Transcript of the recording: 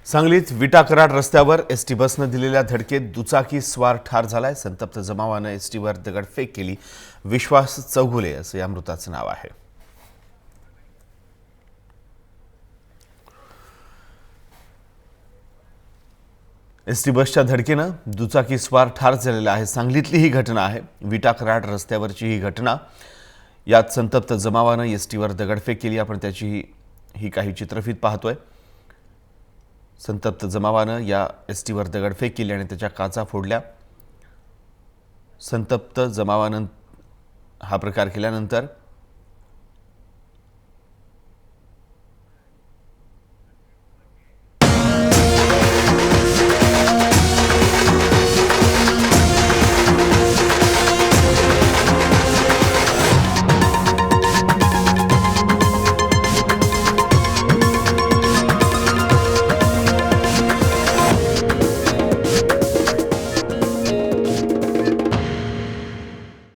सांगलीत विटा कराड रस्त्यावर एसटी बसनं दिलेल्या धडकेत दुचाकी स्वार ठार झालाय। संतप्त जमावानं एसटीवर दगडफेक केली। विश्वास चौगुले असं या मृताचं नाव आहे। एसटी बसच्या धडकेनं दुचाकी स्वार ठार झालेला आहे। सांगलीतली ही घटना आहे। विटा कराड रस्त्यावरची ही घटना। यात संतप्त जमावानं एसटीवर दगडफेक केली। आपण त्याची ही काही चित्रफीत पाहतोय। संतप्त जमावानं या एसटीवर दगडफेक केली आणि त्याच्या काचा फोडल्या। संतप्त जमावानं हा प्रकार केल्यानंतर